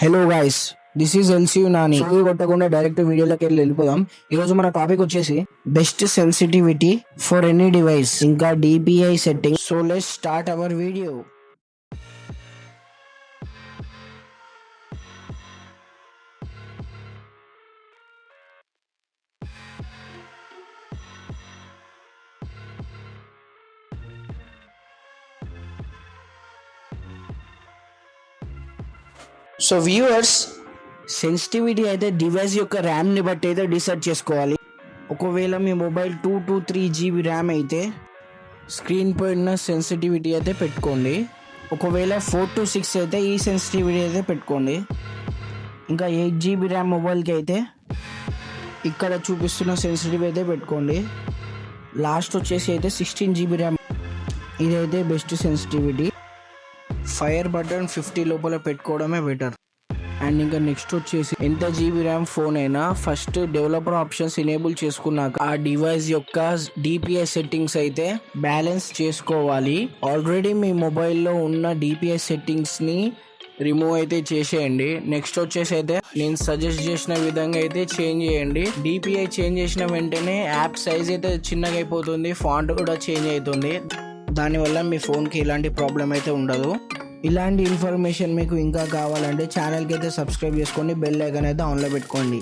Hello guys, this is LC Nani. సోయి కొట్టకుండా direct వీడియోలోకి వెళ్ళిపోదాం. ఈ రోజు మన టాపిక్ వచ్చేసి best sensitivity for any device ఇంకా DPI setting. So let's start our video. So viewers, sensitivity అయితే డివైస్ యొక్క ర్యామ్ని బట్టి అయితే డిసైడ్ చేసుకోవాలి. ఒకవేళ మీ మొబైల్ 2 to 3 GB ర్యామ్ అయితే స్క్రీన్ పైన సెన్సిటివిటీ అయితే పెట్టుకోండి. ఒకవేళ 4 to 6 అయితే ఈ సెన్సిటివిటీ అయితే పెట్టుకోండి. ఇంకా 8 GB ర్యామ్ మొబైల్కి అయితే ఇక్కడ చూపిస్తున్న సెన్సిటివిటీ అయితే పెట్టుకోండి. లాస్ట్ వచ్చేసి అయితే 16 GB ర్యామ్, ఇదైతే బెస్ట్ సెన్సిటివిటీ. ఫైర్ బటన్ 50 లోపల పెట్టుకోవడమే బెటర్. అండ్ ఇంకా నెక్స్ట్ వచ్చేసి ఎంత జీబీ ర్యామ్ ఫోన్ అయినా ఫస్ట్ డెవలపర్ ఆప్షన్స్ ఎనేబుల్ చేసుకున్నాక ఆ డివైస్ యొక్క డిపిఐ సెట్టింగ్స్ అయితే బ్యాలెన్స్ చేసుకోవాలి. ఆల్రెడీ మీ మొబైల్లో ఉన్న డిపిఐ సెట్టింగ్స్ ని రిమూవ్ అయితే చేసేయండి. నెక్స్ట్ వచ్చేసి అయితే నేను సజెస్ట్ చేసిన విధంగా అయితే చేంజ్ చేయండి. డిపిఐ చేంజ్ చేసిన వెంటనే యాప్ సైజ్ అయితే చిన్నగా అయిపోతుంది, ఫాంట్ కూడా చేంజ్ అవుతుంది. దానివల్ల మీ ఫోన్కి ఎలాంటి ప్రాబ్లం అయితే ఉండదు. ఇలాంటి ఇన్ఫర్మేషన్ మీకు ఇంకా కావాలంటే ఛానల్కి అయితే సబ్స్క్రైబ్ చేసుకోండి, బెల్ ఐకాన్ అయితే ఆన్లో పెట్టుకోండి.